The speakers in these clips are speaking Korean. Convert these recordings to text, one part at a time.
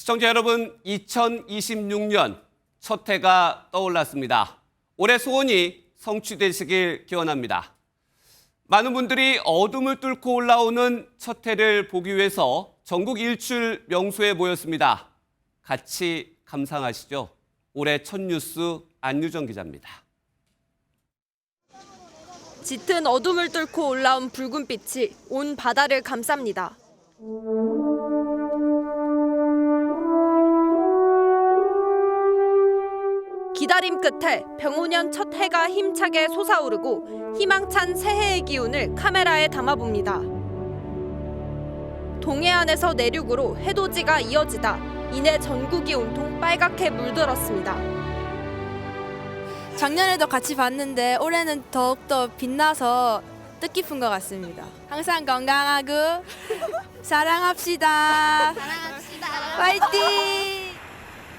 시청자 여러분, 2026년 첫 해가 떠올랐습니다. 올해 소원이 성취되시길 기원합니다. 많은 분들이 어둠을 뚫고 올라오는 첫 해를 보기 위해서 전국 일출 명소에 모였습니다. 같이 감상하시죠. 올해 첫 뉴스 안유정 기자입니다. 짙은 어둠을 뚫고 올라온 붉은 빛이 온 바다를 감쌉니다. 기다림 끝에 병오년 첫 해가 힘차게 솟아오르고 희망찬 새해의 기운을 카메라에 담아봅니다. 동해안에서 내륙으로 해돋이가 이어지다 이내 전국이 온통 빨갛게 물들었습니다. 작년에도 같이 봤는데 올해는 더욱더 빛나서 뜻깊은 것 같습니다. 항상 건강하고 사랑합시다. 파이팅!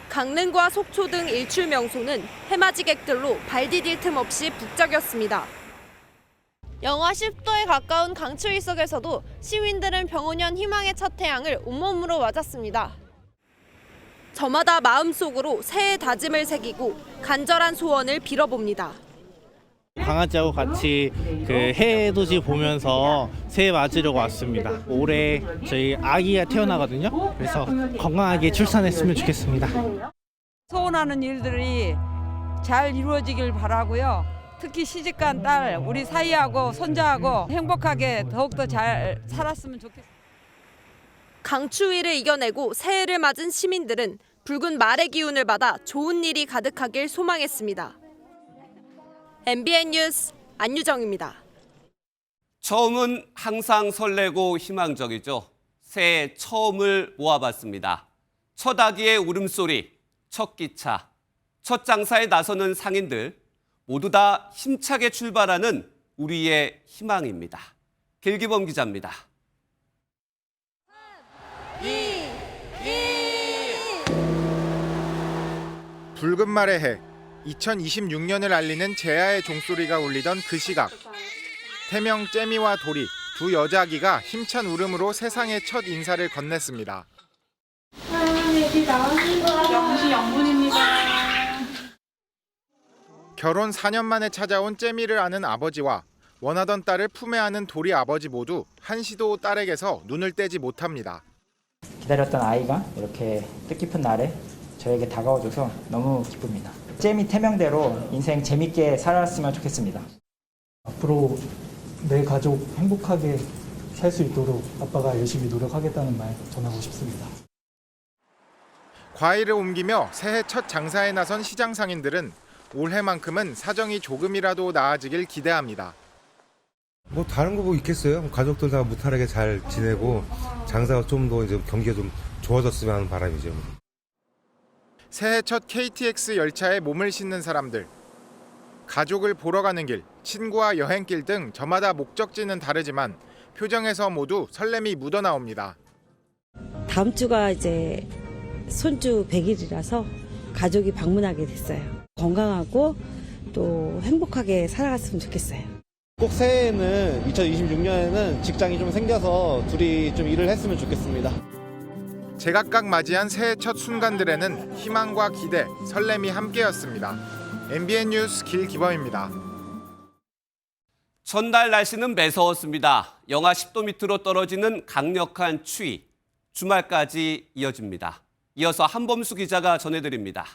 강릉과 속초 등 일출 명소는 해맞이객들로 발 디딜 틈 없이 북적였습니다. 영하 10도에 가까운 강추위 속에서도 시민들은 병오년 희망의 첫 태양을 온몸으로 맞았습니다. 저마다 마음속으로 새해 다짐을 새기고 간절한 소원을 빌어봅니다. 강아지하고 같이 해돋이 보면서 새해 맞으려고 왔습니다. 올해 저희 아기가 태어나거든요. 그래서 건강하게 출산했으면 좋겠습니다. 소원하는 일들이 잘 이루어지길 바라고요. 특히 시집간 딸, 우리 사이하고 손자하고 행복하게 더욱더 잘 살았으면 좋겠습니다. 강추위를 이겨내고 새해를 맞은 시민들은 붉은 말의 기운을 받아 좋은 일이 가득하길 소망했습니다. MBN 뉴스 안유정입니다. 처음은 항상 설레고 희망적이죠. 새해 처음을 모아봤습니다. 첫 아기의 울음소리, 첫 기차, 첫 장사에 나서는 상인들 모두 다 힘차게 출발하는 우리의 희망입니다. 길기범 기자입니다. 붉은 말의 해, 2026년을 알리는 제야의 종소리가 울리던 그 시각. 태명 째미와 도리, 두 여자아기가 힘찬 울음으로 세상에 첫 인사를 건넸습니다. 결혼 4년 만에 찾아온 째미를 아는 아버지와 원하던 딸을 품에 안은 도리 아버지 모두 한시도 딸에게서 눈을 떼지 못합니다. 기다렸던 아이가 이렇게 뜻깊은 날에 저에게 다가와줘서 너무 기쁩니다. 잼이 태명대로 인생 재밌게 살았으면 좋겠습니다. 앞으로 내 가족 행복하게 살 수 있도록 아빠가 열심히 노력하겠다는 말 전하고 싶습니다. 과일을 옮기며 새해 첫 장사에 나선 시장 상인들은 올해만큼은 사정이 조금이라도 나아지길 기대합니다. 뭐 다른 거 뭐 있겠어요? 가족들 다 무탈하게 잘 지내고 장사가 좀 더 이제 경기가 좀 좋아졌으면 하는 바람이죠. 새해 첫 KTX 열차에 몸을 싣는 사람들. 가족을 보러 가는 길, 친구와 여행길 등 저마다 목적지는 다르지만 표정에서 모두 설렘이 묻어나옵니다. 다음 주가 이제 손주 100일이라서 가족이 방문하게 됐어요. 건강하고 또 행복하게 살아갔으면 좋겠어요. 꼭 새해에는 2026년에는 직장이 좀 생겨서 둘이 좀 일을 했으면 좋겠습니다. 제각각 맞이한 새해 첫 순간들에는 희망과 기대, 설렘이 함께였습니다. MBN 뉴스 길기범입니다. 전날 날씨는 매서웠습니다. 영하 10도 밑으로 떨어지는 강력한 추위, 주말까지 이어집니다. 이어서 한범수 기자가 전해드립니다.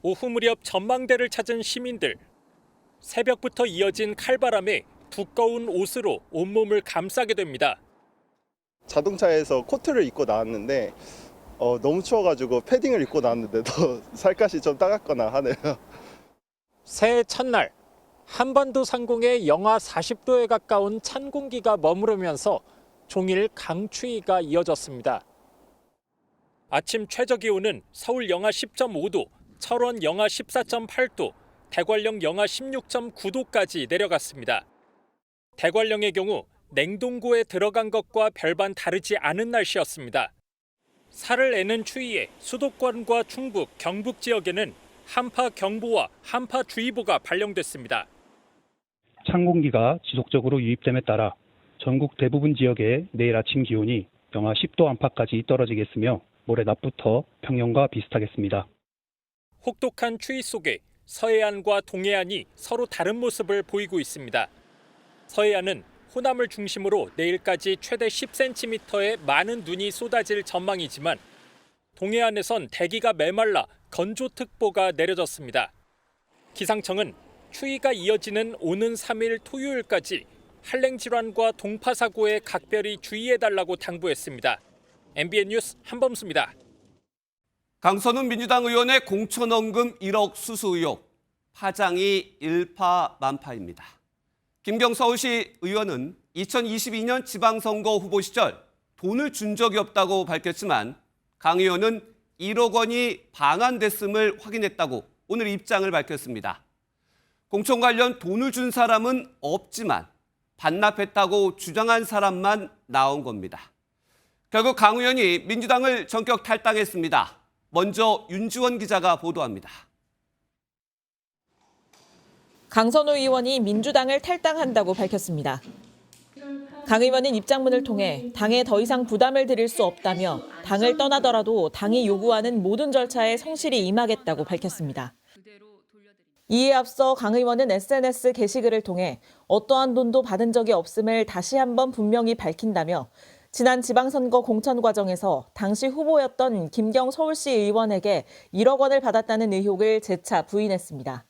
오후 무렵 전망대를 찾은 시민들. 새벽부터 이어진 칼바람에 두꺼운 옷으로 온몸을 감싸게 됩니다. 자동차에서 코트를 입고 나왔는데 너무 추워가지고 패딩을 입고 나왔는데도 살갗이 좀 따갑거나 하네요. 새해 첫날 한반도 상공에 영하 40도에 가까운 찬 공기가 머무르면서 종일 강추위가 이어졌습니다. 아침 최저 기온은 서울 영하 10.5도, 철원 영하 14.8도, 대관령 영하 16.9도까지 내려갔습니다. 대관령의 경우 냉동고에 들어간 것과 별반 다르지 않은 날씨였습니다. 살을 내는 추위에 수도권과 충북, 경북 지역에는 한파경보와 한파주의보가 발령됐습니다. 찬 공기가 지속적으로 유입됨에 따라 전국 대부분 지역의 내일 아침 기온이 영하 10도 안팎까지 떨어지겠으며 모레 낮부터 평년과 비슷하겠습니다. 혹독한 추위 속에 서해안과 동해안이 서로 다른 모습을 보이고 있습니다. 서해안은 호남을 중심으로 내일까지 최대 10cm의 많은 눈이 쏟아질 전망이지만 동해안에선 대기가 메말라 건조특보가 내려졌습니다. 기상청은 추위가 이어지는 오는 3일 토요일까지 한랭질환과 동파사고에 각별히 주의해달라고 당부했습니다. MBN 뉴스 한범수입니다. 강선훈 민주당 의원의 공천원금 1억 수수 의혹, 파장이 일파만파입니다. 김경 서울시 의원은 2022년 지방선거 후보 시절 돈을 준 적이 없다고 밝혔지만 강 의원은 1억 원이 반환됐음을 확인했다고 오늘 입장을 밝혔습니다. 공천 관련 돈을 준 사람은 없지만 반납했다고 주장한 사람만 나온 겁니다. 결국 강 의원이 민주당을 전격 탈당했습니다. 먼저 윤지원 기자가 보도합니다. 강선우 의원이 민주당을 탈당한다고 밝혔습니다. 강 의원은 입장문을 통해 당에 더 이상 부담을 드릴 수 없다며 당을 떠나더라도 당이 요구하는 모든 절차에 성실히 임하겠다고 밝혔습니다. 이에 앞서 강 의원은 SNS 게시글을 통해 어떠한 돈도 받은 적이 없음을 다시 한번 분명히 밝힌다며 지난 지방선거 공천 과정에서 당시 후보였던 김경 서울시 의원에게 1억 원을 받았다는 의혹을 재차 부인했습니다.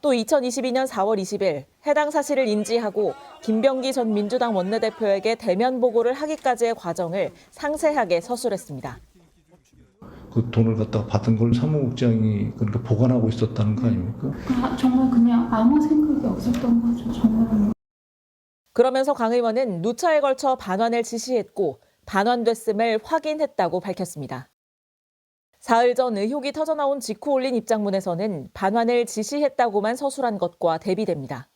또 2022년 4월 20일 해당 사실을 인지하고 김병기 전 민주당 원내대표에게 대면 보고를 하기까지의 과정을 상세하게 서술했습니다. 그 돈을 갖다가 받은 걸 사무국장이 그러니까 보관하고 있었다는 거 아닙니까? 정말 그냥 아무 생각이 없었던 거죠. 정말. 그러면서 강 의원은 누차에 걸쳐 반환을 지시했고 반환됐음을 확인했다고 밝혔습니다. 사흘 전 의혹이 터져나온 직후 올린 입장문에서는 반환을 지시했다고만 서술한 것과 대비됩니다.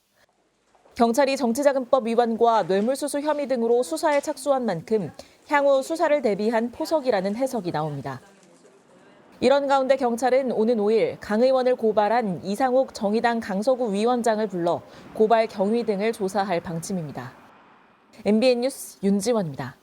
경찰이 정치자금법 위반과 뇌물수수 혐의 등으로 수사에 착수한 만큼 향후 수사를 대비한 포석이라는 해석이 나옵니다. 이런 가운데 경찰은 오는 5일 강 의원을 고발한 이상욱 정의당 강서구 위원장을 불러 고발 경위 등을 조사할 방침입니다. MBN 뉴스 윤지원입니다.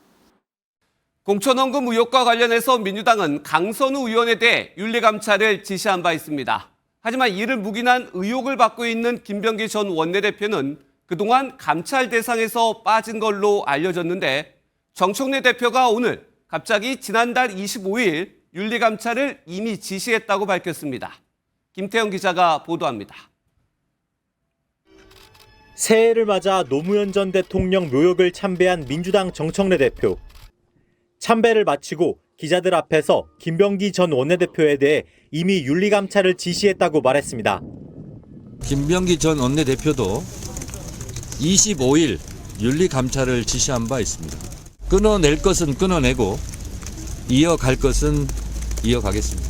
공천원금 의혹과 관련해서 민주당은 강선우 의원에 대해 윤리감찰을 지시한 바 있습니다. 하지만 이를 묵인한 의혹을 받고 있는 김병기 전 원내대표는 그동안 감찰 대상에서 빠진 걸로 알려졌는데 정청래 대표가 오늘 갑자기 지난달 25일 윤리감찰을 이미 지시했다고 밝혔습니다. 김태형 기자가 보도합니다. 새해를 맞아 노무현 전 대통령 묘역을 참배한 민주당 정청래 대표. 참배를 마치고 기자들 앞에서 김병기 전 원내대표에 대해 이미 윤리감찰을 지시했다고 말했습니다. 김병기 전 원내대표도 25일 윤리감찰을 지시한 바 있습니다. 끊어낼 것은 끊어내고 이어갈 것은 이어가겠습니다.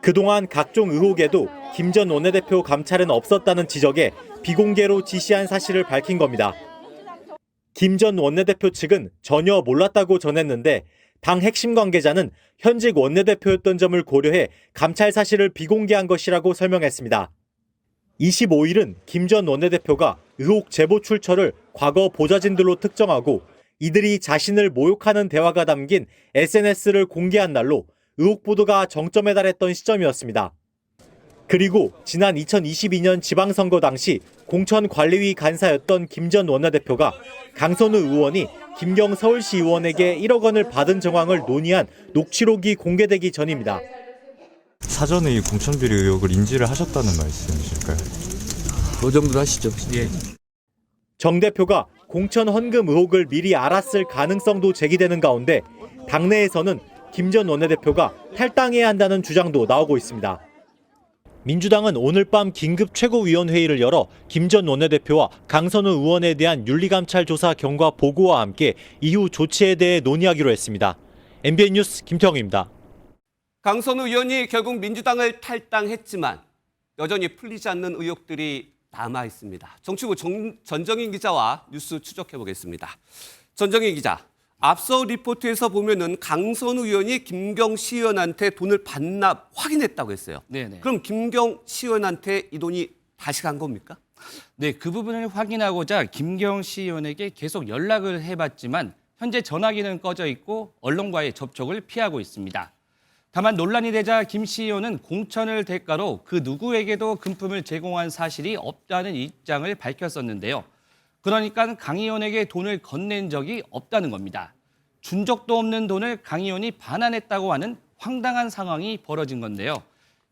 그동안 각종 의혹에도 김 전 원내대표 감찰은 없었다는 지적에 비공개로 지시한 사실을 밝힌 겁니다. 김 전 원내대표 측은 전혀 몰랐다고 전했는데 당 핵심 관계자는 현직 원내대표였던 점을 고려해 감찰 사실을 비공개한 것이라고 설명했습니다. 25일은 김 전 원내대표가 의혹 제보 출처를 과거 보좌진들로 특정하고 이들이 자신을 모욕하는 대화가 담긴 SNS를 공개한 날로 의혹 보도가 정점에 달했던 시점이었습니다. 그리고 지난 2022년 지방선거 당시 공천관리위 간사였던 김 전 원내대표가 강선우 의원이 김경 서울시 의원에게 1억 원을 받은 정황을 논의한 녹취록이 공개되기 전입니다. 사전에 이 공천비리 의혹을 인지를 하셨다는 말씀이실까요? 그 정도 하시죠. 예. 정 대표가 공천 헌금 의혹을 미리 알았을 가능성도 제기되는 가운데 당내에서는 김 전 원내대표가 탈당해야 한다는 주장도 나오고 있습니다. 민주당은 오늘 밤 긴급 최고위원회의를 열어 김 전 원내대표와 강선우 의원에 대한 윤리감찰 조사 경과 보고와 함께 이후 조치에 대해 논의하기로 했습니다. MBN 뉴스 김태형입니다. 강선우 의원이 결국 민주당을 탈당했지만 여전히 풀리지 않는 의혹들이 남아 있습니다. 정치부 전정인 기자와 뉴스 추적해 보겠습니다. 전정인 기자, 앞서 리포트에서 보면은 강선우 의원이 김경 시의원한테 돈을 반납 확인했다고 했어요. 네네. 그럼 김경 시의원한테 이 돈이 다시 간 겁니까? 네, 그 부분을 확인하고자 김경 시의원에게 계속 연락을 해봤지만 현재 전화기는 꺼져 있고 언론과의 접촉을 피하고 있습니다. 다만 논란이 되자 김 CEO는 공천을 대가로 그 누구에게도 금품을 제공한 사실이 없다는 입장을 밝혔었는데요. 그러니까 강 의원에게 돈을 건넨 적이 없다는 겁니다. 준 적도 없는 돈을 강 의원이 반환했다고 하는 황당한 상황이 벌어진 건데요.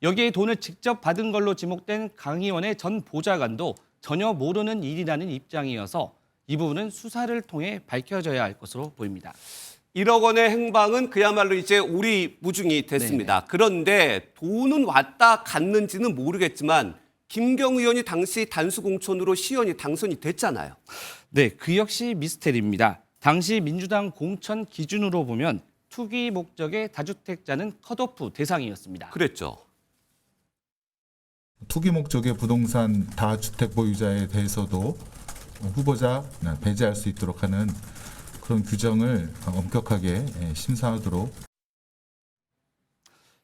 여기에 돈을 직접 받은 걸로 지목된 강 의원의 전 보좌관도 전혀 모르는 일이라는 입장이어서 이 부분은 수사를 통해 밝혀져야 할 것으로 보입니다. 1억 원의 행방은 그야말로 이제 오리무중이 됐습니다. 네네. 그런데 돈은 왔다 갔는지는 모르겠지만 김경 의원이 당시 단수 공천으로 시의원이 당선이 됐잖아요. 네, 그 역시 미스테리입니다. 당시 민주당 공천 기준으로 보면 투기 목적의 다주택자는 컷오프 대상이었습니다. 그랬죠. 투기 목적의 부동산 다주택 보유자에 대해서도 후보자 배제할 수 있도록 하는 그런 규정을 엄격하게 심사하도록.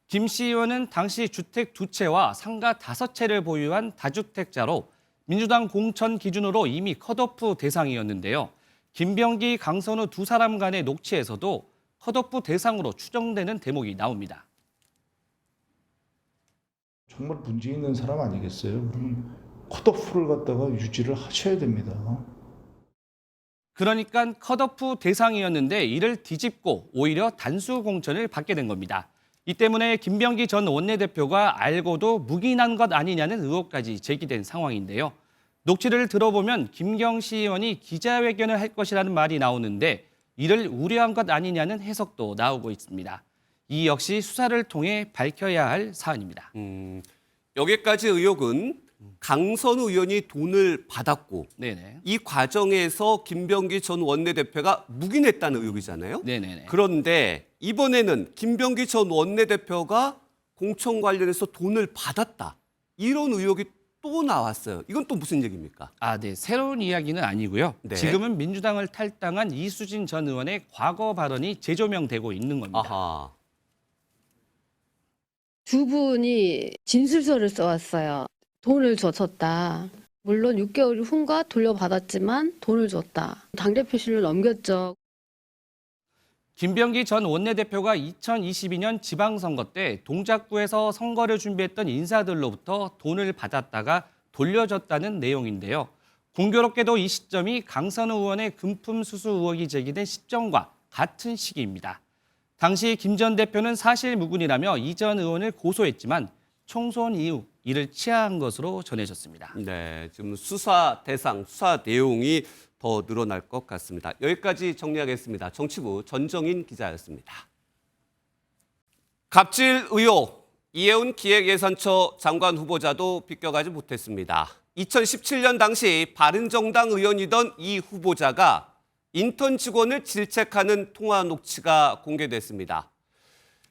김 CEO는 당시 주택 2채와 상가 5채를 보유한 다주택자로 민주당 공천 기준으로 이미 컷오프 대상이었는데요. 김병기, 강선우 두 사람 간의 녹취에서도 컷오프 대상으로 추정되는 대목이 나옵니다. 정말 문제 있는 사람 아니겠어요? 그러면 컷오프를 갖다가 유지를 하셔야 됩니다. 그러니까 컷오프 대상이었는데 이를 뒤집고 오히려 단수 공천을 받게 된 겁니다. 이 때문에 김병기 전 원내대표가 알고도 묵인한 것 아니냐는 의혹까지 제기된 상황인데요. 녹취를 들어보면 김경 시의원이 기자회견을 할 것이라는 말이 나오는데 이를 우려한 것 아니냐는 해석도 나오고 있습니다. 이 역시 수사를 통해 밝혀야 할 사안입니다. 여기까지 의혹은 강선우 의원이 돈을 받았고 네네. 이 과정에서 김병기 전 원내대표가 묵인했다는 의혹이잖아요. 네네네. 그런데 이번에는 김병기 전 원내대표가 공천 관련해서 돈을 받았다. 이런 의혹이 또 나왔어요. 이건 또 무슨 얘기입니까? 네. 새로운 이야기는 아니고요. 네. 지금은 민주당을 탈당한 이수진 전 의원의 과거 발언이 재조명되고 있는 겁니다. 아하. 두 분이 진술서를 써왔어요. 돈을 줬다. 물론 6개월 후인가 돌려받았지만 돈을 줬다. 당대표실로 넘겼죠. 김병기 전 원내대표가 2022년 지방선거 때 동작구에서 선거를 준비했던 인사들로부터 돈을 받았다가 돌려줬다는 내용인데요. 공교롭게도 이 시점이 강선우 의원의 금품 수수 의혹이 제기된 시점과 같은 시기입니다. 당시 김 전 대표는 사실무근이라며 이 전 의원을 고소했지만 총선 이후 이를 취하한 것으로 전해졌습니다. 네, 지금 수사 대상, 수사 내용이 더 늘어날 것 같습니다. 여기까지 정리하겠습니다. 정치부 전정인 기자였습니다. 갑질 의혹, 이해운 기획예산처 장관 후보자도 비껴가지 못했습니다. 2017년 당시 바른정당 의원이던 이 후보자가 인턴 직원을 질책하는 통화 녹취가 공개됐습니다.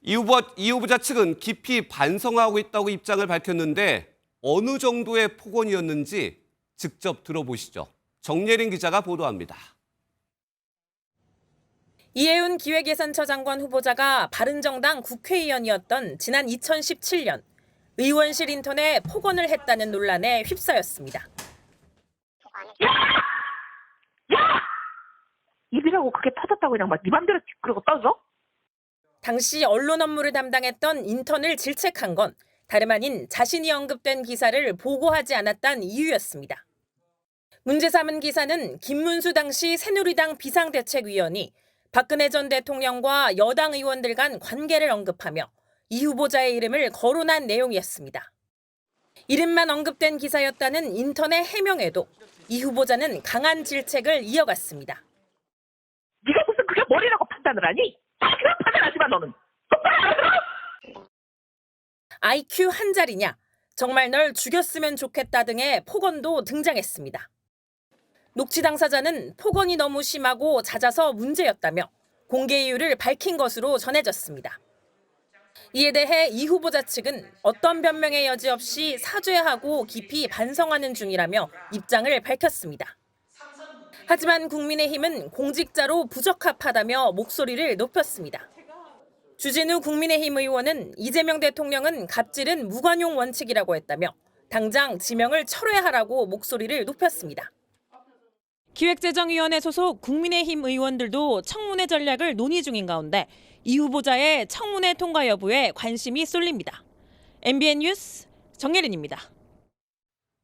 이 후보자 측은 깊이 반성하고 있다고 입장을 밝혔는데 어느 정도의 폭언이었는지 직접 들어보시죠. 정예린 기자가 보도합니다. 이해운 기획예산처 장관 후보자가 바른정당 국회의원이었던 지난 2017년 의원실 인턴에 폭언을 했다는 논란에 휩싸였습니다. 입이라고 그렇게 터졌다고 그냥 막 네 맘대로 그러고 떠져? 당시 언론 업무를 담당했던 인턴을 질책한 건 다름 아닌 자신이 언급된 기사를 보고하지 않았다는 이유였습니다. 문제 삼은 기사는 김문수 당시 새누리당 비상대책위원이 박근혜 전 대통령과 여당 의원들 간 관계를 언급하며 이 후보자의 이름을 거론한 내용이었습니다. 이름만 언급된 기사였다는 인턴의 해명에도 이 후보자는 강한 질책을 이어갔습니다. 네가 무슨 그게 머리라고 판단을 하니? 그냥 판단하지 마 너는. IQ 한 자리냐, 정말 널 죽였으면 좋겠다 등의 폭언도 등장했습니다. 녹취 당사자는 폭언이 너무 심하고 잦아서 문제였다며 공개 이유를 밝힌 것으로 전해졌습니다. 이에 대해 이 후보자 측은 어떤 변명의 여지 없이 사죄하고 깊이 반성하는 중이라며 입장을 밝혔습니다. 하지만 국민의힘은 공직자로 부적합하다며 목소리를 높였습니다. 주진우 국민의힘 의원은 이재명 대통령은 갑질은 무관용 원칙이라고 했다며 당장 지명을 철회하라고 목소리를 높였습니다. 기획재정위원회 소속 국민의힘 의원들도 청문회 전략을 논의 중인 가운데 이 후보자의 청문회 통과 여부에 관심이 쏠립니다. MBN 뉴스 정예린입니다.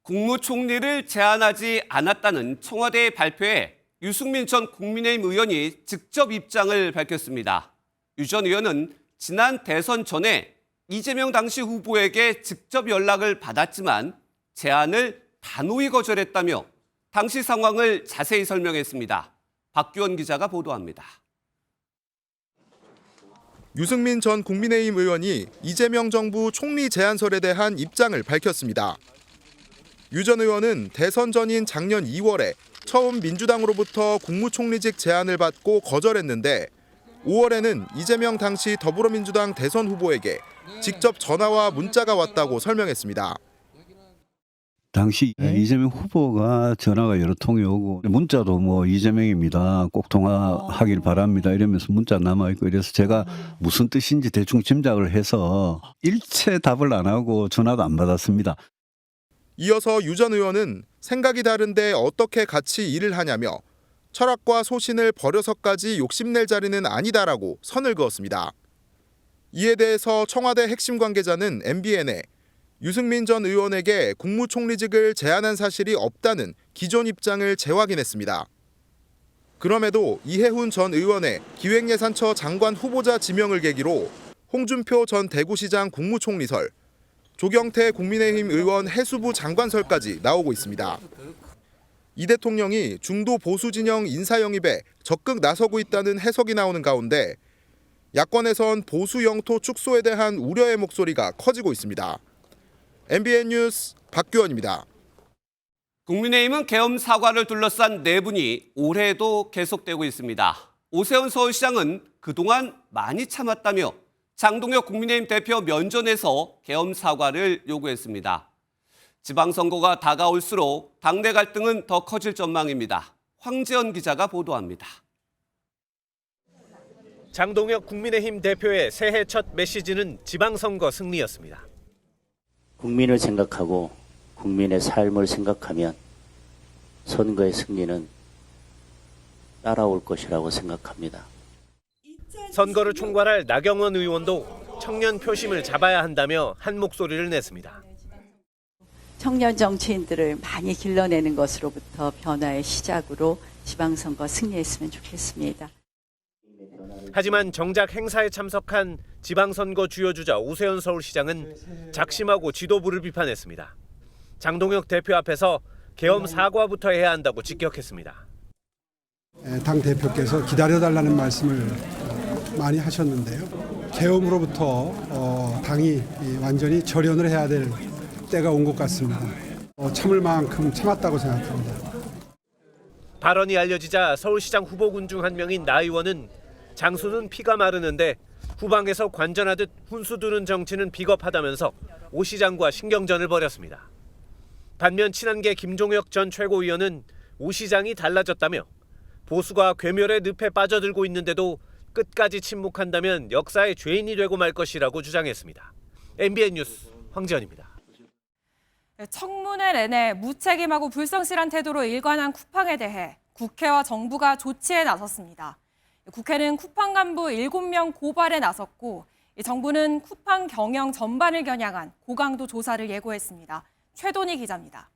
국무총리를 제안하지 않았다는 청와대의 발표에 유승민 전 국민의힘 의원이 직접 입장을 밝혔습니다. 유 전 의원은 지난 대선 전에 이재명 당시 후보에게 직접 연락을 받았지만 제안을 단호히 거절했다며 당시 상황을 자세히 설명했습니다. 박규원 기자가 보도합니다. 유승민 전 국민의힘 의원이 이재명 정부 총리 제안설에 대한 입장을 밝혔습니다. 유 전 의원은 대선 전인 작년 2월에 처음 민주당으로부터 국무총리직 제안을 받고 거절했는데 5월에는 이재명 당시 더불어민주당 대선 후보에게 직접 전화와 문자가 왔다고 설명했습니다. 당시 이재명 후보가 전화가 여러 통이 오고 문자도 뭐 이재명입니다. 꼭 통화하길 바랍니다. 이러면서 문자 남아있고 이래서 제가 무슨 뜻인지 대충 짐작을 해서 일체 답을 안 하고 전화도 안 받았습니다. 이어서 유 전 의원은 생각이 다른데 어떻게 같이 일을 하냐며 철학과 소신을 버려서까지 욕심낼 자리는 아니다라고 선을 그었습니다. 이에 대해서 청와대 핵심 관계자는 MBN에 유승민 전 의원에게 국무총리직을 제안한 사실이 없다는 기존 입장을 재확인했습니다. 그럼에도 이해훈 전 의원의 기획예산처 장관 후보자 지명을 계기로 홍준표 전 대구시장 국무총리설, 조경태 국민의힘 의원 해수부 장관설까지 나오고 있습니다. 이 대통령이 중도 보수 진영 인사 영입에 적극 나서고 있다는 해석이 나오는 가운데 야권에선 보수 영토 축소에 대한 우려의 목소리가 커지고 있습니다. MBN 뉴스 박규원입니다. 국민의힘은 계엄 사과를 둘러싼 내분이 올해도 계속되고 있습니다. 오세훈 서울시장은 그동안 많이 참았다며 장동혁 국민의힘 대표 면전에서 계엄 사과를 요구했습니다. 지방선거가 다가올수록 당내 갈등은 더 커질 전망입니다. 황재현 기자가 보도합니다. 장동혁 국민의힘 대표의 새해 첫 메시지는 지방선거 승리였습니다. 국민을 생각하고 국민의 삶을 생각하면 선거의 승리는 따라올 것이라고 생각합니다. 선거를 총괄할 나경원 의원도 청년 표심을 잡아야 한다며 한 목소리를 냈습니다. 청년 정치인들을 많이 길러내는 것으로부터 변화의 시작으로 지방선거 승리했으면 좋겠습니다. 하지만 정작 행사에 참석한 지방선거 주요 주자 오세훈 서울시장은 작심하고 지도부를 비판했습니다. 장동혁 대표 앞에서 계엄 사과부터 해야 한다고 직격했습니다. 당 대표께서 기다려달라는 말씀을 많이 하셨는데요. 계엄으로부터 당이 완전히 절연을 해야 될 때가 온 것 같습니다. 참을 만큼 참았다고 생각합니다. 발언이 알려지자 서울시장 후보군 중 한 명인 나 의원은 장수는 피가 마르는데 후방에서 관전하듯 훈수 두는 정치는 비겁하다면서 오 시장과 신경전을 벌였습니다. 반면 친한계 김종혁 전 최고위원은 오 시장이 달라졌다며 보수가 괴멸의 늪에 빠져들고 있는데도 끝까지 침묵한다면 역사의 죄인이 되고 말 것이라고 주장했습니다. MBN 뉴스 황지연입니다. 청문회 내내 무책임하고 불성실한 태도로 일관한 쿠팡에 대해 국회와 정부가 조치에 나섰습니다. 국회는 쿠팡 간부 7명 고발에 나섰고 정부는 쿠팡 경영 전반을 겨냥한 고강도 조사를 예고했습니다. 최돈희 기자입니다.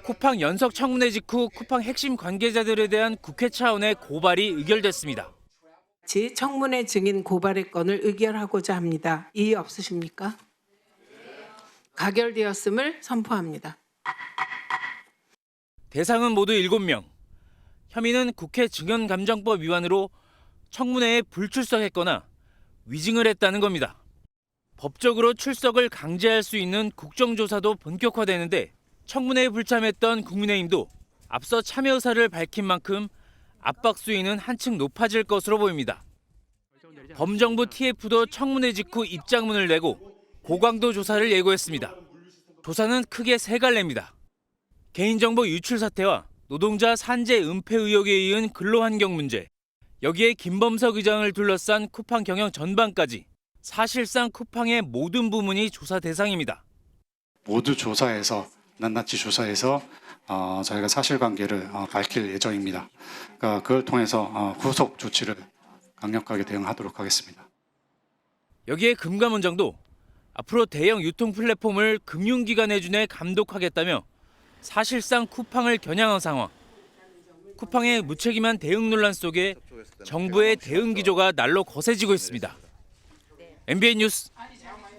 쿠팡 연석 청문회 직후 쿠팡 핵심 관계자들에 대한 국회 차원의 고발이 의결됐습니다. 청문회 증인 고발의 건을 의결하고자 합니다. 이의 없으십니까? 가결되었음을 선포합니다. 대상은 모두 7명. 혐의는 국회 증언감정법 위반으로 청문회에 불출석했거나 위증을 했다는 겁니다. 법적으로 출석을 강제할 수 있는 국정조사도 본격화되는데 청문회에 불참했던 국민의힘도 앞서 참여 의사를 밝힌 만큼 압박 수위는 한층 높아질 것으로 보입니다. 범정부 TF도 청문회 직후 입장문을 내고 고강도 조사를 예고했습니다. 조사는 크게 세 갈래입니다. 개인정보 유출 사태와 노동자 산재 은폐 의혹에 이은 근로환경 문제, 여기에 김범석 의장을 둘러싼 쿠팡 경영 전반까지 사실상 쿠팡의 모든 부문이 조사 대상입니다. 모두 조사해서 낱낱이 조사해서 저희가 사실관계를 밝힐 예정입니다. 그러니까 그걸 통해서 후속 조치를 강력하게 대응하도록 하겠습니다. 여기에 금감원장도 앞으로 대형 유통 플랫폼을 금융기관에 준해 감독하겠다며 사실상 쿠팡을 겨냥한 상황. 쿠팡의 무책임한 대응 논란 속에 정부의 대응 기조가 날로 거세지고 있습니다. MBN 뉴스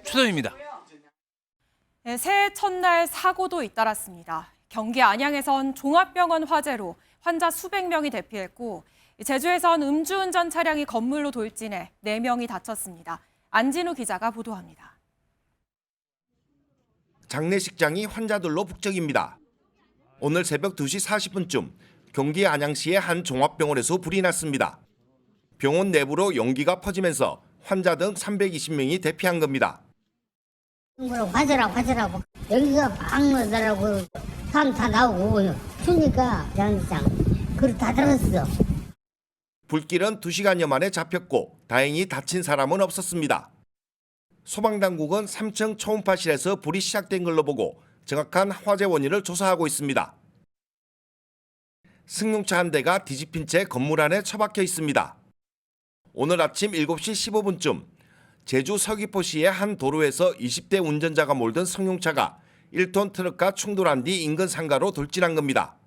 최동입니다. 새해 첫날 사고도 잇따랐습니다. 경기 안양에선 종합병원 화재로 환자 수백 명이 대피했고 제주에선 음주운전 차량이 건물로 돌진해 4명이 다쳤습니다. 안진우 기자가 보도합니다. 장례식장이 환자들로 북적입니다. 오늘 새벽 2시 40분쯤 경기 안양시의 한 종합병원에서 불이 났습니다. 병원 내부로 연기가 퍼지면서 환자 등 320명이 대피한 겁니다. 화재라고 여기가 막 나더라고. 사람 다 나오고 추니까 장례식장 그걸 다 들었어. 불길은 2시간여 만에 잡혔고 다행히 다친 사람은 없었습니다. 소방당국은 3층 초음파실에서 불이 시작된 걸로 보고 정확한 화재 원인을 조사하고 있습니다. 승용차 한 대가 뒤집힌 채 건물 안에 처박혀 있습니다. 오늘 아침 7시 15분쯤 제주 서귀포시의 한 도로에서 20대 운전자가 몰던 승용차가 1톤 트럭과 충돌한 뒤 인근 상가로 돌진한 겁니다.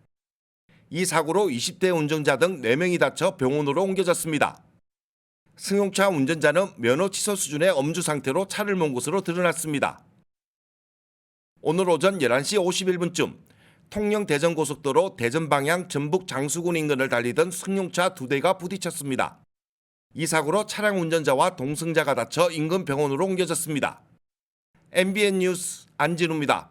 이 사고로 20대 운전자 등 4명이 다쳐 병원으로 옮겨졌습니다. 승용차 운전자는 면허 취소 수준의 엄주 상태로 차를 몬 것으로 드러났습니다. 오늘 오전 11시 51분쯤 통영 대전고속도로 대전 방향 전북 장수군 인근을 달리던 승용차 2대가 부딪혔습니다. 이 사고로 차량 운전자와 동승자가 다쳐 인근 병원으로 옮겨졌습니다. MBN 뉴스 안진우입니다.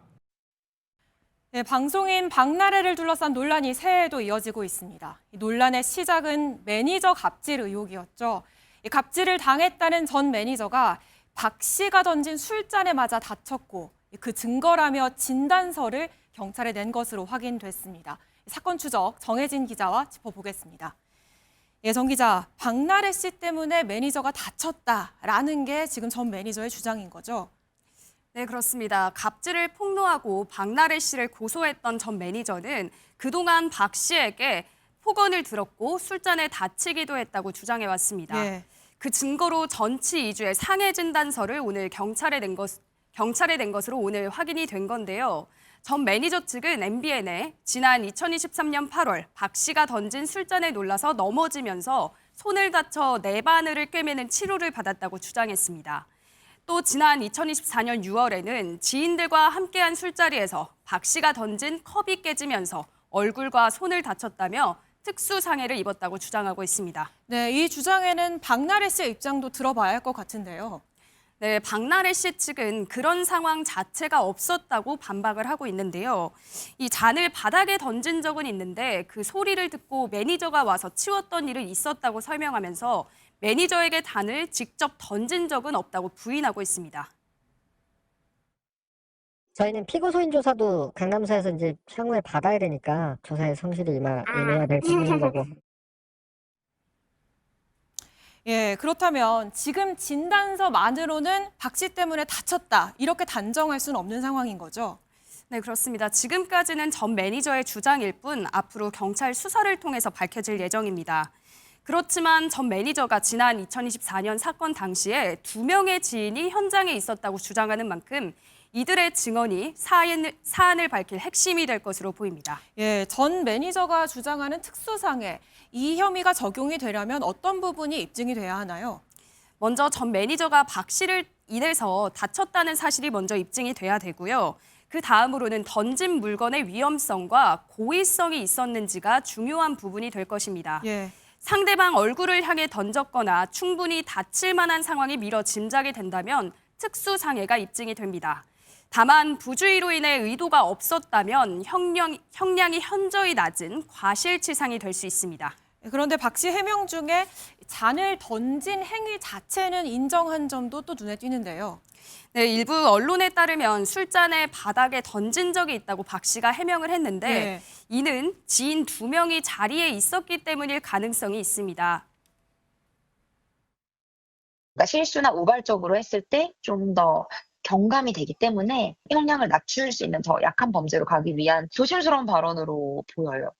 네, 방송인 박나래를 둘러싼 논란이 새해에도 이어지고 있습니다. 이 논란의 시작은 매니저 갑질 의혹이었죠. 이 갑질을 당했다는 전 매니저가 박 씨가 던진 술잔에 맞아 다쳤고 그 증거라며 진단서를 경찰에 낸 것으로 확인됐습니다. 사건 추적 정혜진 기자와 짚어보겠습니다. 예, 정 기자, 박나래 씨 때문에 매니저가 다쳤다라는 게 지금 전 매니저의 주장인 거죠? 네, 그렇습니다. 갑질을 폭로하고 박나래 씨를 고소했던 전 매니저는 그동안 박 씨에게 폭언을 들었고 술잔에 다치기도 했다고 주장해왔습니다. 네. 그 증거로 전치 2주의 상해 진단서를 오늘 경찰에 낸 것으로 오늘 확인이 된 건데요. 전 매니저 측은 MBN에 지난 2023년 8월 박 씨가 던진 술잔에 놀라서 넘어지면서 손을 다쳐 내 바늘을 꿰매는 치료를 받았다고 주장했습니다. 또 지난 2024년 6월에는 지인들과 함께한 술자리에서 박 씨가 던진 컵이 깨지면서 얼굴과 손을 다쳤다며 특수상해를 입었다고 주장하고 있습니다. 네, 이 주장에는 박나래 씨의 입장도 들어봐야 할 것 같은데요. 네, 박나래 씨 측은 그런 상황 자체가 없었다고 반박을 하고 있는데요. 이 잔을 바닥에 던진 적은 있는데 그 소리를 듣고 매니저가 와서 치웠던 일은 있었다고 설명하면서 매니저에게 잔을 직접 던진 적은 없다고 부인하고 있습니다. 저희는 피고소인 조사도 강남사에서 이제 향후에 받아야 되니까 조사의 성실히 임해야 될 부분인 거고. 예, 그렇다면 지금 진단서만으로는 박 씨 때문에 다쳤다 이렇게 단정할 수는 없는 상황인 거죠? 네, 그렇습니다. 지금까지는 전 매니저의 주장일 뿐 앞으로 경찰 수사를 통해서 밝혀질 예정입니다. 그렇지만 전 매니저가 지난 2024년 사건 당시에 2명의 지인이 현장에 있었다고 주장하는 만큼 이들의 증언이 사안을 밝힐 핵심이 될 것으로 보입니다. 예, 전 매니저가 주장하는 특수상해, 이 혐의가 적용이 되려면 어떤 부분이 입증이 돼야 하나요? 먼저 전 매니저가 박 씨를 인해서 다쳤다는 사실이 먼저 입증이 돼야 되고요. 그 다음으로는 던진 물건의 위험성과 고의성이 있었는지가 중요한 부분이 될 것입니다. 예. 상대방 얼굴을 향해 던졌거나 충분히 다칠 만한 상황이 미뤄 짐작이 된다면 특수상해가 입증이 됩니다. 다만 부주의로 인해 의도가 없었다면 형량이 현저히 낮은 과실치상이 될 수 있습니다. 그런데 박 씨 해명 중에 잔을 던진 행위 자체는 인정한 점도 또 눈에 띄는데요. 네, 일부 언론에 따르면 술잔을 바닥에 던진 적이 있다고 박 씨가 해명을 했는데 네. 이는 지인 2명이 자리에 있었기 때문일 가능성이 있습니다. 그러니까 실수나 우발적으로 했을 때 좀 더 경감이 되기 때문에 형량을 낮출 수 있는 더 약한 범죄로 가기 위한 조심스러운 발언으로 보여요.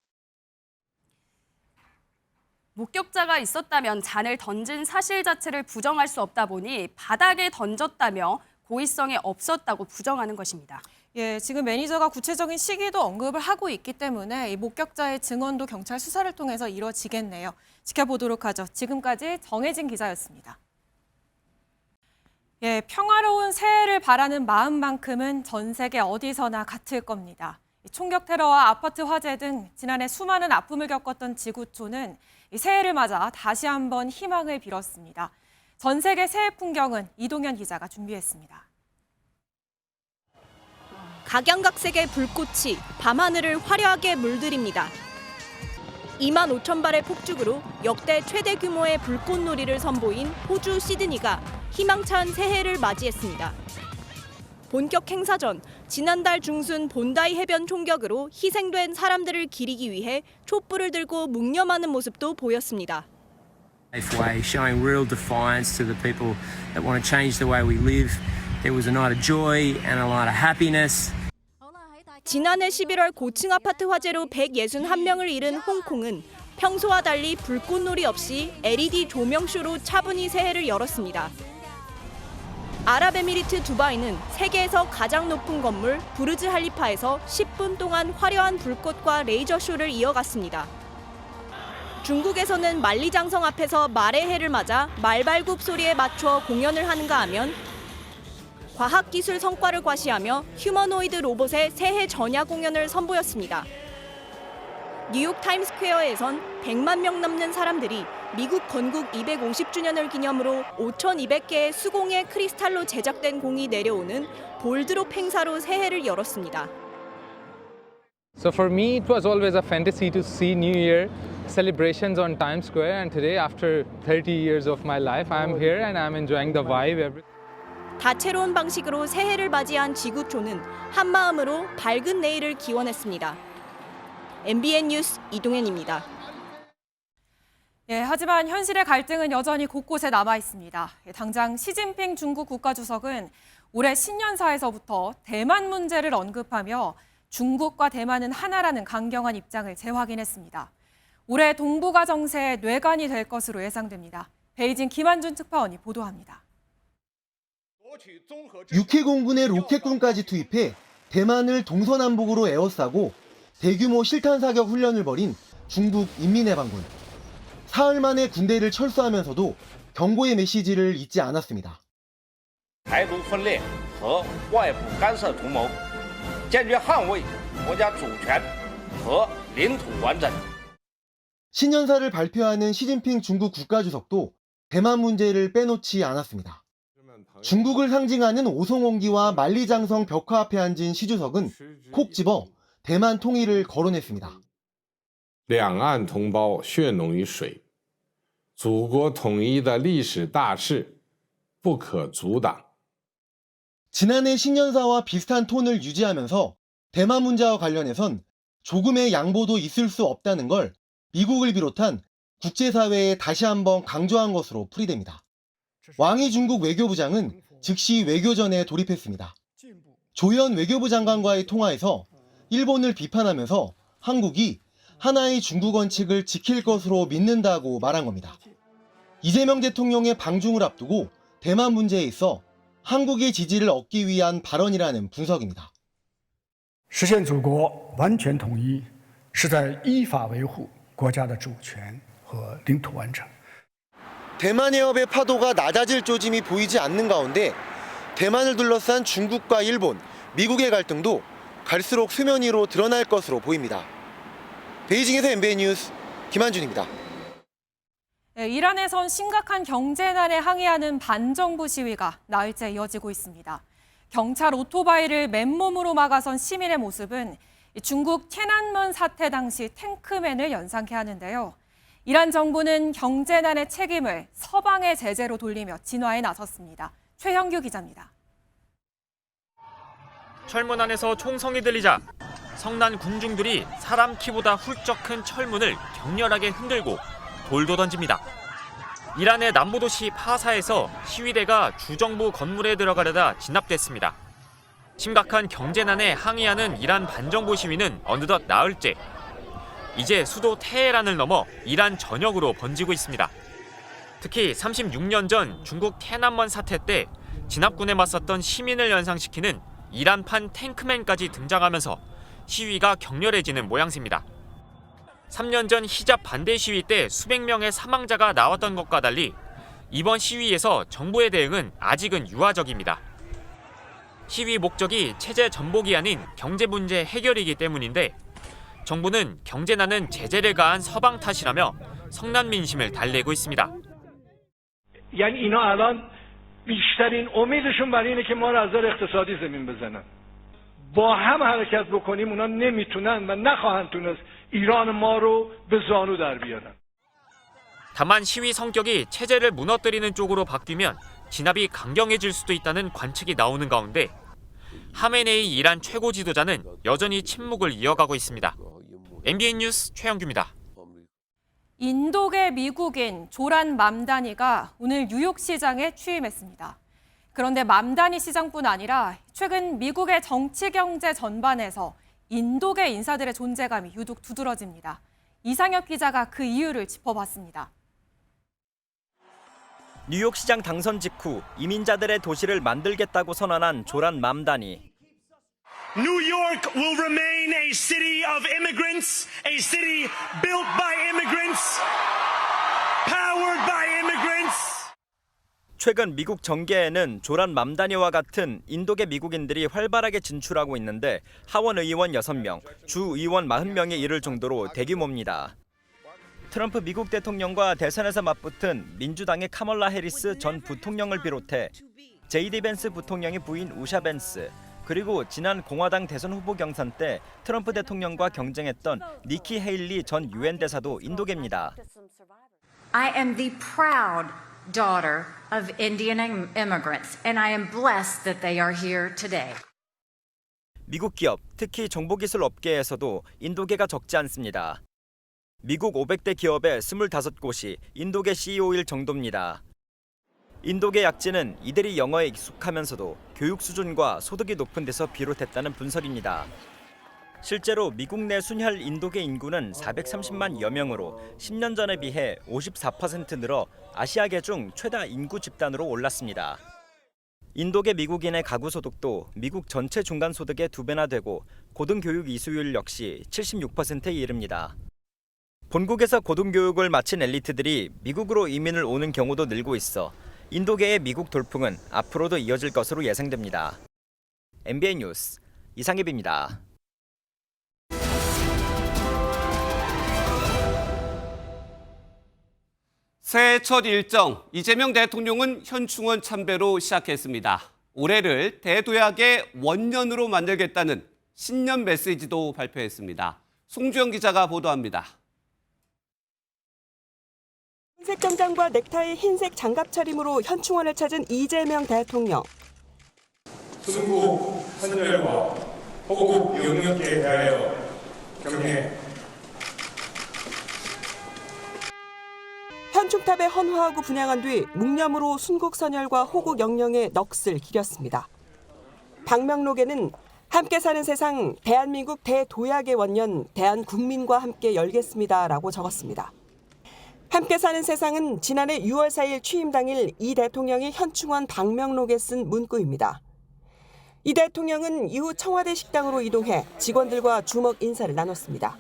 목격자가 있었다면 잔을 던진 사실 자체를 부정할 수 없다 보니 바닥에 던졌다며 고의성이 없었다고 부정하는 것입니다. 예, 지금 매니저가 구체적인 시기도 언급을 하고 있기 때문에 이 목격자의 증언도 경찰 수사를 통해서 이뤄지겠네요. 지켜보도록 하죠. 지금까지 정혜진 기자였습니다. 예, 평화로운 새해를 바라는 마음만큼은 전 세계 어디서나 같을 겁니다. 총격 테러와 아파트 화재 등 지난해 수많은 아픔을 겪었던 지구촌은 이 새해를 맞아 다시 한번 희망을 빌었습니다. 전 세계 새해 풍경은 이동현 기자가 준비했습니다. 각양각색의 불꽃이 밤하늘을 화려하게 물들입니다. 2만 5천 발의 폭죽으로 역대 최대 규모의 불꽃놀이를 선보인 호주 시드니가 희망찬 새해를 맞이했습니다. 본격 행사 전 지난달 중순 본다이 해변 총격으로 희생된 사람들을 기리기 위해 촛불을 들고 묵념하는 모습도 보였습니다. way, showing real defiance to the people that want to change the way we live. It was a night of joy and a night of happiness. 지난해 11월 고층 아파트 화재로 161명을 잃은 홍콩은 평소와 달리 불꽃놀이 없이 LED 조명쇼로 차분히 새해를 열었습니다. 아랍에미리트 두바이는 세계에서 가장 높은 건물 부르즈 할리파에서 10분 동안 화려한 불꽃과 레이저 쇼를 이어갔습니다. 중국에서는 만리장성 앞에서 말의 해를 맞아 말발굽 소리에 맞춰 공연을 하는가 하면 과학기술 성과를 과시하며 휴머노이드 로봇의 새해 전야 공연을 선보였습니다. 뉴욕 타임스퀘어에선 100만 명 넘는 사람들이 미국 건국 250주년을 기념으로 5,200개의 수공예 크리스탈로 제작된 공이 내려오는 볼드롭 행사로 새해를 열었습니다. So for me, it was always a fantasy to see New Year celebrations on Times Square, and today, after 30 years of my life, I'm here and I'm enjoying the vibe. 다채로운 방식으로 새해를 맞이한 지구촌은 한마음으로 밝은 내일을 기원했습니다. MBN 뉴스 이동현입니다. 예, 하지만 현실의 갈등은 여전히 곳곳에 남아 있습니다. 당장 시진핑 중국 국가주석은 올해 신년사에서부터 대만 문제를 언급하며 중국과 대만은 하나라는 강경한 입장을 재확인했습니다. 올해 동북아 정세의 뇌관이 될 것으로 예상됩니다. 베이징 김한준 특파원이 보도합니다. 6회 공군의 로켓군까지 투입해 대만을 동서남북으로 에워싸고 대규모 실탄 사격 훈련을 벌인 중국 인민해방군. 사흘 만에 군대를 철수하면서도 경고의 메시지를 잊지 않았습니다. 台独分裂和外部干涉图谋，坚决捍卫国家主权和领土完整。 신년사를 발표하는 시진핑 중국 국가주석도 대만 문제를 빼놓지 않았습니다. 중국을 상징하는 오송옹기와 만리장성 벽화 앞에 앉은 시 주석은 콕 집어 대만 통일을 거론했습니다. 两岸同胞血浓于水，祖国统一的历史大势不可阻挡。 지난해 신년사와 비슷한 톤을 유지하면서 대만 문제와 관련해선 조금의 양보도 있을 수 없다는 걸 미국을 비롯한 국제사회에 다시 한번 강조한 것으로 풀이됩니다. 왕이 중국 외교부장은 즉시 외교전에 돌입했습니다. 조현 외교부 장관과의 통화에서 일본을 비판하면서 한국이 하나의 중국 원칙을 지킬 것으로 믿는다고 말한 겁니다. 이재명 대통령의 방중을 앞두고 대만 문제에 있어 한국의 지지를 얻기 위한 발언이라는 분석입니다. 实现祖国完全统一是在依法维护国家的主权和领土完整。 대만 해협의 파도가 낮아질 조짐이 보이지 않는 가운데 대만을 둘러싼 중국과 일본, 미국의 갈등도 갈수록 수면 위로 드러날 것으로 보입니다. 베이징에서 MBN 뉴스 김한준입니다. 네, 이란에선 심각한 경제난에 항의하는 반정부 시위가 나흘째 이어지고 있습니다. 경찰 오토바이를 맨몸으로 막아선 시민의 모습은 중국天安门 사태 당시 탱크맨을 연상케 하는데요. 이란 정부는 경제난의 책임을 서방의 제재로 돌리며 진화에 나섰습니다. 최형규 기자입니다. 철문 안에서 총성이 들리자 성난 군중들이 사람 키보다 훌쩍 큰 철문을 격렬하게 흔들고 돌도 던집니다. 이란의 남부도시 파사에서 시위대가 주정부 건물에 들어가려다 진압됐습니다. 심각한 경제난에 항의하는 이란 반정부 시위는 어느덧 나흘째. 이제 수도 테헤란을 넘어 이란 전역으로 번지고 있습니다. 특히 36년 전 중국天安문 사태 때 진압군에 맞섰던 시민을 연상시키는 이란판 탱크맨까지 등장하면서 시위가 격렬해지는 모양새입니다. 3년 전 히잡 반대 시위 때 수백 명의 사망자가 나왔던 것과 달리 이번 시위에서 정부의 대응은 아직은 유화적입니다. 시위 목적이 체제 전복이 아닌 경제 문제 해결이기 때문인데 정부는 경제난은 제재를 가한 서방 탓이라며 성난 민심을 달래고 있습니다. یعنی اینا الان بیشترین امیدشون برای اینه که ما رو از نظر اقتصادی زمین بزنن. با هم حرکت بکنیم اونا نمیتونن و نخواهند تونست ایران ما رو به زانو در بیارن. 다만 시위 성격이 체제를 무너뜨리는 쪽으로 바뀌면 진압이 강경해질 수도 있다는 관측이 나오는 가운데 하메네이 이란 최고 지도자는 여전히 침묵을 이어가고 있습니다. MBN 뉴스 최영규입니다. 인도계 미국인 조란 맘다니가 오늘 뉴욕 시장에 취임했습니다. 그런데 맘다니 시장뿐 아니라 최근 미국의 정치 경제 전반에서 인도계 인사들의 존재감이 유독 두드러집니다. 이상혁 기자가 그 이유를 짚어봤습니다. 뉴욕시장 당선 직후 이민자들의 도시를 만들겠다고 선언한 조란 맘다니. New York will remain a city of immigrants, a city built by immigrants, powered by immigrants. 최근 미국 정계에는 조란 맘다니와 같은 인도계 미국인들이 활발하게 진출하고 있는데 하원 의원 6명, 주 의원 40명에 이를 정도로 대규모입니다. 트럼프 미국 대통령과 대선에서 맞붙은 민주당의 카멀라 해리스 전 부통령을 비롯해 제이디 벤스 부통령의 부인 우샤 벤스, 그리고 지난 공화당 대선 후보 경선 때 트럼프 대통령과 경쟁했던 니키 헤일리 전 유엔 대사도 인도계입니다. I am the proud daughter of Indian immigrants, and I am blessed that they are here today. 미국 기업, 특히 정보기술 업계에서도 인도계가 적지 않습니다. 미국 500대 기업의 25곳이 인도계 CEO일 정도입니다. 인도계 약진은 이들이 영어에 익숙하면서도 교육 수준과 소득이 높은 데서 비롯했다는 분석입니다. 실제로 미국 내 순혈 인도계 인구는 430만여 명으로 10년 전에 비해 54% 늘어 아시아계 중 최다 인구 집단으로 올랐습니다. 인도계 미국인의 가구 소득도 미국 전체 중간 소득의 2배나 되고 고등교육 이수율 역시 76%에 이릅니다. 본국에서 고등교육을 마친 엘리트들이 미국으로 이민을 오는 경우도 늘고 있어 인도계의 미국 돌풍은 앞으로도 이어질 것으로 예상됩니다. MBN 뉴스 이상엽입니다. 새해 첫 일정, 이재명 대통령은 현충원 참배로 시작했습니다. 올해를 대도약의 원년으로 만들겠다는 신년 메시지도 발표했습니다. 송주영 기자가 보도합니다. 흰색 정장과 넥타이 흰색 장갑 차림으로 현충원을 찾은 이재명 대통령. 순국 선열과 호국 영역에 대하여 경례. 현충탑에 헌화하고 분향한 뒤 묵념으로 순국 선열과 호국 영령의 넋을 기렸습니다. 방명록에는 함께 사는 세상 대한민국 대도약의 원년 대한국민과 함께 열겠습니다라고 적었습니다. 함께 사는 세상은 지난해 6월 4일 취임 당일 이 대통령이 현충원 방명록에 쓴 문구입니다. 이 대통령은 이후 청와대 식당으로 이동해 직원들과 주먹 인사를 나눴습니다.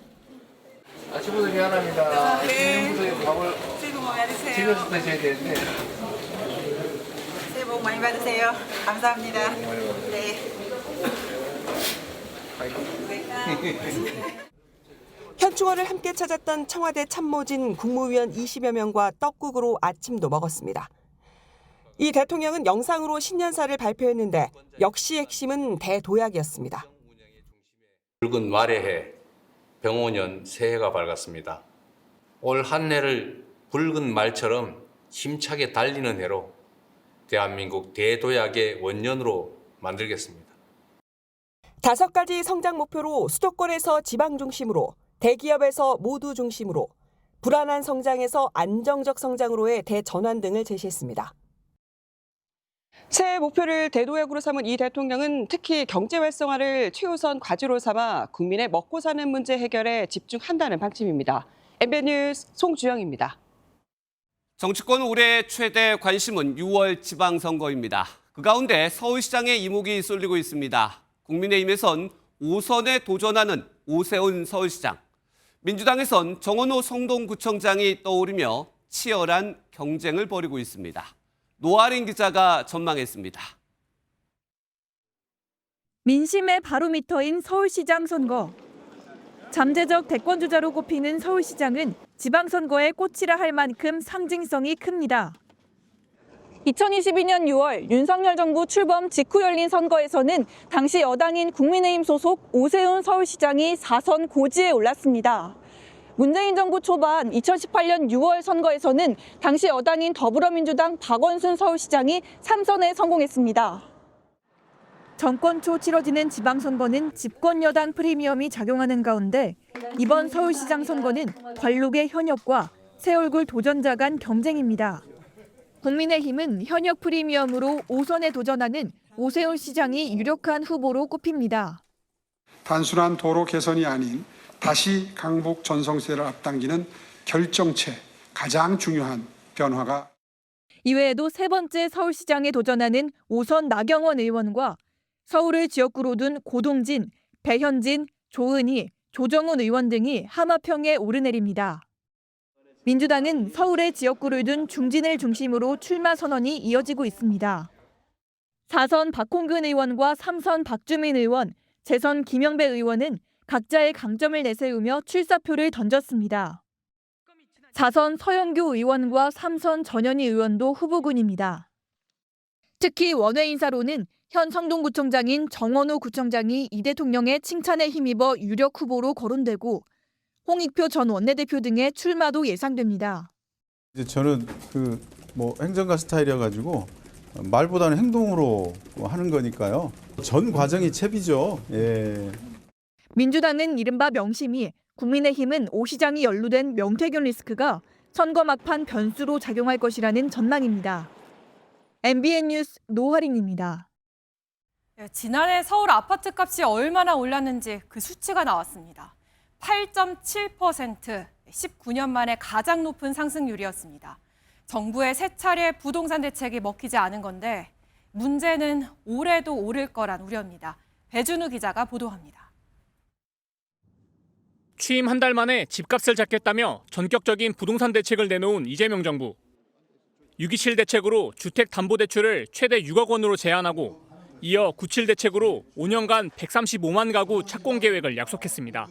아침부터 미안합니다. 네. 밥을 새해 복 많이 받으세요. 집에서 드셔야 되는데. 새해 복 많이 받으세요. 감사합니다. 네. 현충원을 함께 찾았던 청와대 참모진 국무위원 20여 명과 떡국으로 아침도 먹었습니다. 이 대통령은 영상으로 신년사를 발표했는데 역시 핵심은 대도약이었습니다. 붉은 말의 해, 병오년 새해가 밝았습니다. 올 한 해를 붉은 말처럼 힘차게 달리는 해로 대한민국 대도약의 원년으로 만들겠습니다. 5가지 성장 목표로 수도권에서 지방 중심으로, 대기업에서 모두 중심으로, 불안한 성장에서 안정적 성장으로의 대전환 등을 제시했습니다. 새해 목표를 대도약으로 삼은 이 대통령은 특히 경제 활성화를 최우선 과제로 삼아 국민의 먹고 사는 문제 해결에 집중한다는 방침입니다. MBN 뉴스 송주영입니다. 정치권 올해 최대 관심은 6월 지방선거입니다. 그 가운데 서울시장의 이목이 쏠리고 있습니다. 국민의힘에선 5선에 도전하는 오세훈 서울시장, 민주당에선 정원호 성동구청장이 떠오르며 치열한 경쟁을 벌이고 있습니다. 노아린 기자가 전망했습니다. 민심의 바로미터인 서울시장 선거. 잠재적 대권주자로 꼽히는 서울시장은 지방선거의 꽃이라 할 만큼 상징성이 큽니다. 2022년 6월 윤석열 정부 출범 직후 열린 선거에서는 당시 여당인 국민의힘 소속 오세훈 서울시장이 4선 고지에 올랐습니다. 문재인 정부 초반 2018년 6월 선거에서는 당시 여당인 더불어민주당 박원순 서울시장이 3선에 성공했습니다. 정권 초 치러지는 지방선거는 집권 여당 프리미엄이 작용하는 가운데 이번 서울시장 선거는 관록의 현역과 새 얼굴 도전자 간 경쟁입니다. 국민의힘은 현역 프리미엄으로 5선에 도전하는 오세훈 시장이 유력한 후보로 꼽힙니다. 단순한 도로 개선이 아닌 다시 강북 전성세를 앞당기는 결정체, 가장 중요한 변화가. 이외에도 세 번째 서울시장에 도전하는 5선 나경원 의원과 서울을 지역구로 둔 고동진, 배현진, 조은희, 조정훈 의원 등이 하마평에 오르내립니다. 민주당은 서울의 지역구를 둔 중진을 중심으로 출마 선언이 이어지고 있습니다. 4선 박홍근 의원과 3선 박주민 의원, 재선 김영배 의원은 각자의 강점을 내세우며 출사표를 던졌습니다. 4선 서영교 의원과 3선 전현희 의원도 후보군입니다. 특히 원외 인사로는 현 성동구청장인 정원호 구청장이 이 대통령의 칭찬에 힘입어 유력 후보로 거론되고 홍익표 전 원내대표 등의 출마도 예상됩니다. 이제 저는 행정가 스타일이어가지고 말보다는 행동으로 하는 거니까요. 전 과정이 채비죠. 예. 민주당은 이른바 명심이, 국민의힘은 오 시장이 연루된 명태균 리스크가 선거 막판 변수로 작용할 것이라는 전망입니다. MBN 뉴스 노화린입니다. 지난해 서울 아파트값이 얼마나 올랐는지 그 수치가 나왔습니다. 8.7%, 19년 만에 가장 높은 상승률이었습니다. 정부의 세 차례 부동산 대책이 먹히지 않은 건데 문제는 올해도 오를 거란 우려입니다. 배준우 기자가 보도합니다. 취임 한 달 만에 집값을 잡겠다며 전격적인 부동산 대책을 내놓은 이재명 정부. 6.27 대책으로 주택담보대출을 최대 6억 원으로 제한하고 이어 9.7 대책으로 5년간 135만 가구 착공 계획을 약속했습니다.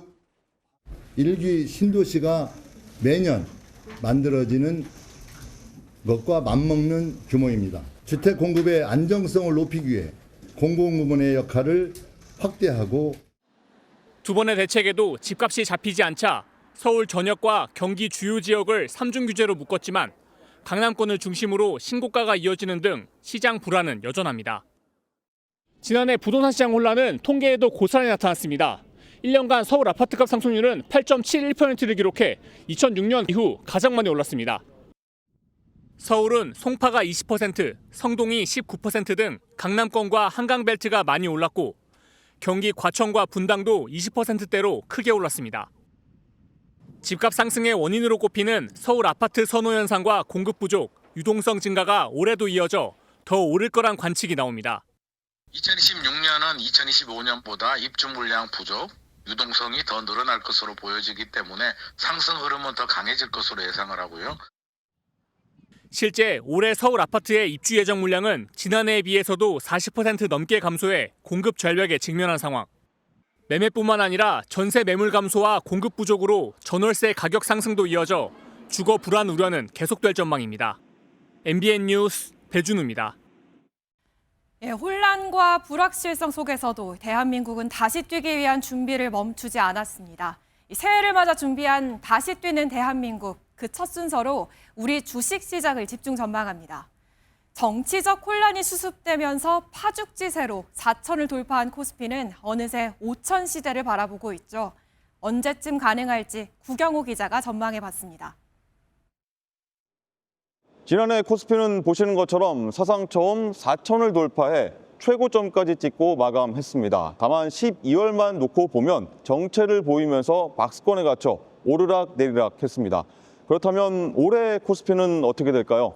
1기 신도시가 매년 만들어지는 것과 맞먹는 규모입니다. 주택 공급의 안정성을 높이기 위해 공공부문의 역할을 확대하고 두 번의 대책에도 집값이 잡히지 않자 서울 전역과 경기 주요 지역을 3중 규제로 묶었지만 강남권을 중심으로 신고가가 이어지는 등 시장 불안은 여전합니다. 지난해 부동산 시장 혼란은 통계에도 고스란히 나타났습니다. 1년간 서울 아파트값 상승률은 8.71%를 기록해 2006년 이후 가장 많이 올랐습니다. 서울은 송파가 20%, 성동이 19% 등 강남권과 한강벨트가 많이 올랐고 경기 과천과 분당도 20%대로 크게 올랐습니다. 집값 상승의 원인으로 꼽히는 서울 아파트 선호 현상과 공급 부족, 유동성 증가가 올해도 이어져 더 오를 거란 관측이 나옵니다. 2026년은 2025년보다 입주 물량 부족, 유동성이 더 늘어날 것으로 보여지기 때문에 상승 흐름은 더 강해질 것으로 예상을 하고요. 실제 올해 서울 아파트의 입주 예정 물량은 지난해에 비해서도 40% 넘게 감소해 공급 절벽에 직면한 상황. 매매뿐만 아니라 전세 매물 감소와 공급 부족으로 전월세 가격 상승도 이어져 주거 불안 우려는 계속될 전망입니다. MBN 뉴스 배준우입니다. 혼란과 불확실성 속에서도 대한민국은 다시 뛰기 위한 준비를 멈추지 않았습니다. 새해를 맞아 준비한 다시 뛰는 대한민국, 그 첫 순서로 우리 주식시장을 집중 전망합니다. 정치적 혼란이 수습되면서 파죽지세로 4천을 돌파한 코스피는 어느새 5천 시대를 바라보고 있죠. 언제쯤 가능할지 구경호 기자가 전망해봤습니다. 지난해 코스피는 보시는 것처럼 사상 처음 4천을 돌파해 최고점까지 찍고 마감했습니다. 다만 12월만 놓고 보면 정체를 보이면서 박스권에 갇혀 오르락 내리락 했습니다. 그렇다면 올해 코스피는 어떻게 될까요?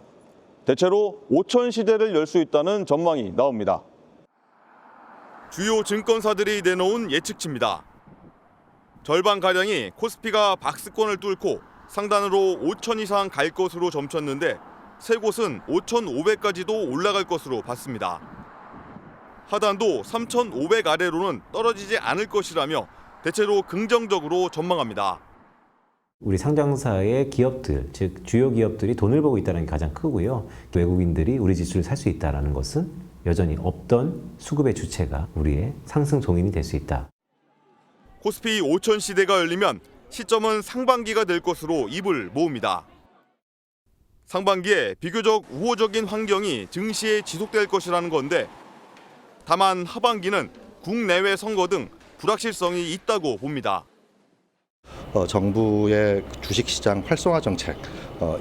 대체로 5천 시대를 열 수 있다는 전망이 나옵니다. 주요 증권사들이 내놓은 예측치입니다. 절반가량이 코스피가 박스권을 뚫고 상단으로 5천 이상 갈 것으로 점쳤는데 세 곳은 5,500까지도 올라갈 것으로 봤습니다. 하단도 3,500 아래로는 떨어지지 않을 것이라며 대체로 긍정적으로 전망합니다. 우리 상장사의 기업들, 즉 주요 기업들이 돈을 벌고 있다는 게 가장 크고요. 외국인들이 우리 지수를 살 수 있다는 것은 여전히 없던 수급의 주체가 우리의 상승 동인이 될 수 있다. 코스피 5천 시대가 열리면 시점은 상반기가 될 것으로 입을 모읍니다. 상반기에 비교적 우호적인 환경이 증시에 지속될 것이라는 건데 다만 하반기는 국내외 선거 등 불확실성이 있다고 봅니다. 정부의 주식시장 활성화 정책,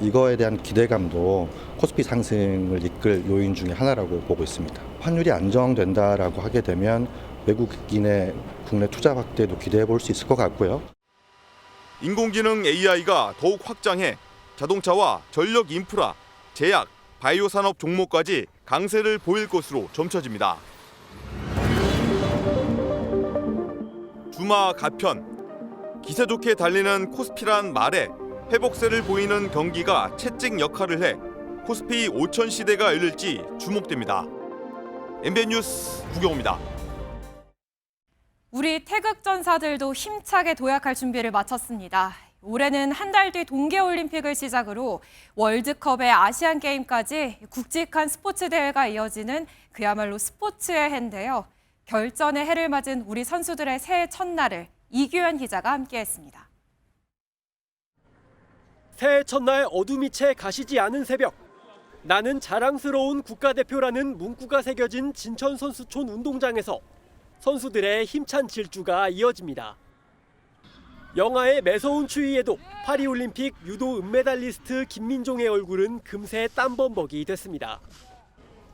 이거에 대한 기대감도 코스피 상승을 이끌 요인 중에 하나라고 보고 있습니다. 환율이 안정된다라고 하게 되면 외국인의 국내 투자 확대도 기대해 볼 수 있을 것 같고요. 인공지능 AI가 더욱 확장해 자동차와 전력 인프라, 제약, 바이오 산업 종목까지 강세를 보일 것으로 점쳐집니다. 주마 가편, 기세 좋게 달리는 코스피란 말에 회복세를 보이는 경기가 채찍 역할을 해 코스피 5천 시대가 열릴지 주목됩니다. MBN 뉴스 구경호입니다. 우리 태극전사들도 힘차게 도약할 준비를 마쳤습니다. 올해는 한 달 뒤 동계올림픽을 시작으로 월드컵에 아시안게임까지 굵직한 스포츠 대회가 이어지는 그야말로 스포츠의 해인데요. 결전의 해를 맞은 우리 선수들의 새해 첫날을 이규현 기자가 함께했습니다. 새해 첫날 어둠이 채 가시지 않은 새벽. 나는 자랑스러운 국가대표라는 문구가 새겨진 진천선수촌 운동장에서 선수들의 힘찬 질주가 이어집니다. 영하의 매서운 추위에도 파리올림픽 유도 은메달리스트 김민종의 얼굴은 금세 땀범벅이 됐습니다.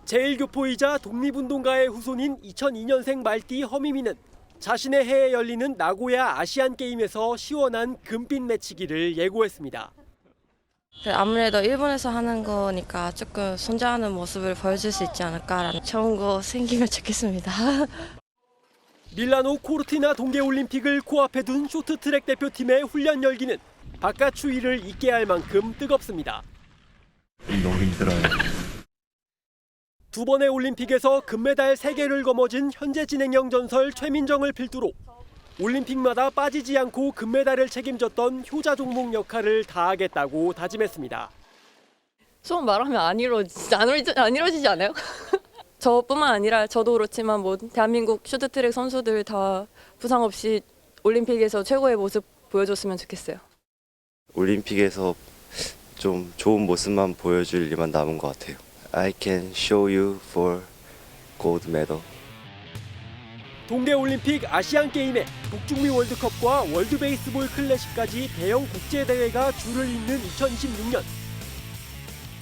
제1교포이자 독립운동가의 후손인 2002년생 말띠 허미미는 자신의 해에 열리는 나고야 아시안게임에서 시원한 금빛 맺히기를 예고했습니다. 아무래도 일본에서 하는 거니까 조금 성장하는 모습을 보여줄 수 있지 않을까라는 좋은 거 생기면 좋겠습니다. 밀라노 코르티나 동계올림픽을 코앞에 둔 쇼트트랙 대표팀의 훈련 열기는 바깥 추위를 잊게 할 만큼 뜨겁습니다. 너무 힘들어요. 두 번의 올림픽에서 금메달 3개를 거머쥔 현재 진행형 전설 최민정을 필두로 올림픽마다 빠지지 않고 금메달을 책임졌던 효자 종목 역할을 다하겠다고 다짐했습니다. 소원 말하면 안 이루어지지 않아요? 저뿐만 아니라 저도 그렇지만 뭐 대한민국 쇼트트랙 선수들 다 부상 없이 올림픽에서 최고의 모습 보여줬으면 좋겠어요. 올림픽에서 좀 좋은 모습만 보여줄 일만 남은 것 같아요. I can show you for gold medal. 동계올림픽 아시안게임에 북중미 월드컵과 월드베이스볼 클래식까지 대형 국제대회가 줄을 잇는 2026년.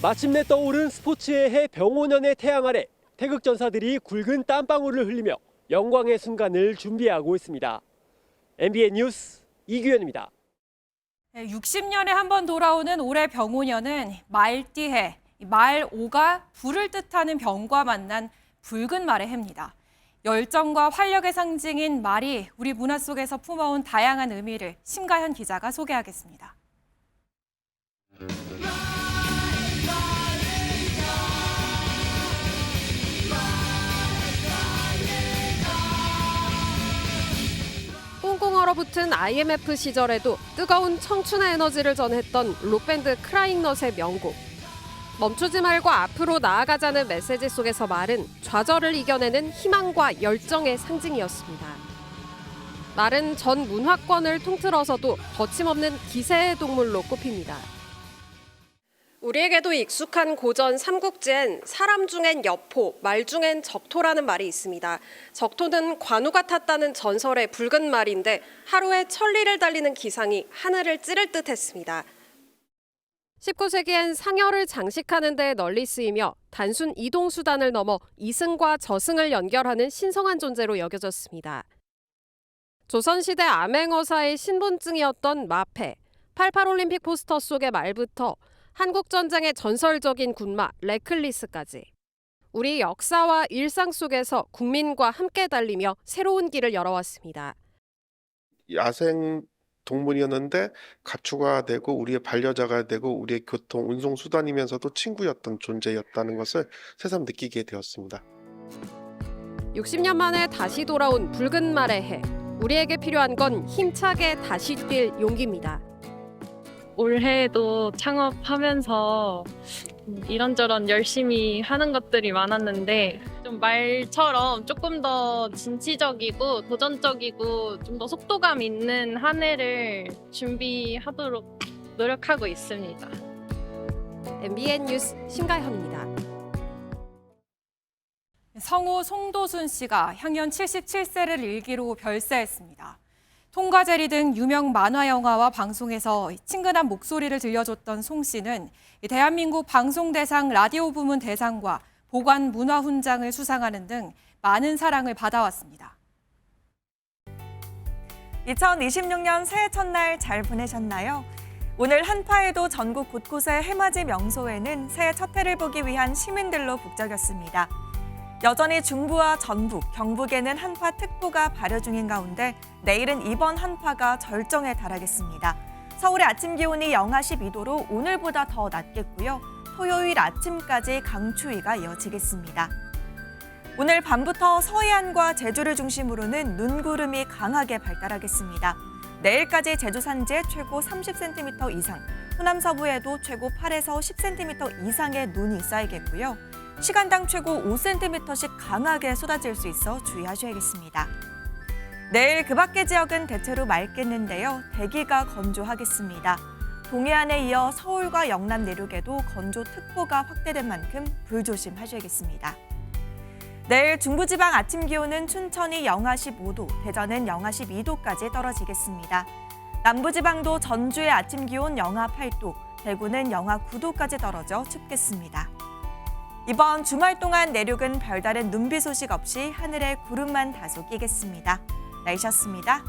마침내 떠오른 스포츠의 해 병오년의 태양 아래 태극전사들이 굵은 땀방울을 흘리며 영광의 순간을 준비하고 있습니다. MBN 뉴스 이규현입니다. 60년에 한 번 돌아오는 올해 병오년은 말띠해, 말오가 불을 뜻하는 병과 만난 붉은 말의 해입니다. 열정과 활력의 상징인 말이 우리 문화 속에서 품어온 다양한 의미를 심가현 기자가 소개하겠습니다. 꽁꽁 얼어붙은 IMF 시절에도 뜨거운 청춘의 에너지를 전했던 록밴드 크라잉넛의 명곡. 멈추지 말고 앞으로 나아가자는 메시지 속에서 말은 좌절을 이겨내는 희망과 열정의 상징이었습니다. 말은 전 문화권을 통틀어서도 거침없는 기세의 동물로 꼽힙니다. 우리에게도 익숙한 고전 삼국지엔 사람 중엔 여포, 말 중엔 적토라는 말이 있습니다. 적토는 관우가 탔다는 전설의 붉은 말인데 하루에 천리를 달리는 기상이 하늘을 찌를 듯 했습니다. 19세기엔 상여를 장식하는 데 널리 쓰이며 단순 이동 수단을 넘어 이승과 저승을 연결하는 신성한 존재로 여겨졌습니다. 조선시대 암행어사의 신분증이었던 마패, 88 올림픽 포스터 속의 말부터 한국전쟁의 전설적인 군마 레클리스까지 우리 역사와 일상 속에서 국민과 함께 달리며 새로운 길을 열어왔습니다. 야생 동물이었는데 가축화가 되고 우리의 반려자가 되고 우리의 교통 운송 수단이면서도 친구였던 존재였다는 것을 새삼 느끼게 되었습니다. 60년 만에 다시 돌아온 붉은 말의 해. 우리에게 필요한 건 힘차게 다시 뛸 용기입니다. 올해도 창업하면서 이런저런 열심히 하는 것들이 많았는데 좀 말처럼 조금 더 진취적이고 도전적이고 좀 더 속도감 있는 한 해를 준비하도록 노력하고 있습니다. MBN 뉴스 신가현입니다. 성우 송도순 씨가 향년 77세를 일기로 별세했습니다. 톰과 제리 등 유명 만화 영화와 방송에서 친근한 목소리를 들려줬던 송 씨는 대한민국 방송대상 라디오 부문 대상과 보관 문화훈장을 수상하는 등 많은 사랑을 받아왔습니다. 2026년 새해 첫날 잘 보내셨나요? 오늘 한파에도 전국 곳곳의 해맞이 명소에는 새해 첫 해를 보기 위한 시민들로 북적였습니다. 여전히 중부와 전북, 경북에는 한파특보가 발효 중인 가운데 내일은 이번 한파가 절정에 달하겠습니다. 서울의 아침 기온이 영하 12도로 오늘보다 더 낮겠고요. 토요일 아침까지 강추위가 이어지겠습니다. 오늘 밤부터 서해안과 제주를 중심으로는 눈구름이 강하게 발달하겠습니다. 내일까지 제주 산지에 최고 30cm 이상, 호남 서부에도 최고 8에서 10cm 이상의 눈이 쌓이겠고요. 시간당 최고 5cm씩 강하게 쏟아질 수 있어 주의하셔야겠습니다. 내일 그 밖의 지역은 대체로 맑겠는데요. 대기가 건조하겠습니다. 동해안에 이어 서울과 영남 내륙에도 건조특보가 확대된 만큼 불조심하셔야겠습니다. 내일 중부지방 아침 기온은 춘천이 영하 15도, 대전은 영하 12도까지 떨어지겠습니다. 남부지방도 전주의 아침 기온 영하 8도, 대구는 영하 9도까지 떨어져 춥겠습니다. 이번 주말 동안 내륙은 별다른 눈비 소식 없이 하늘에 구름만 다소 끼겠습니다. 날씨였습니다.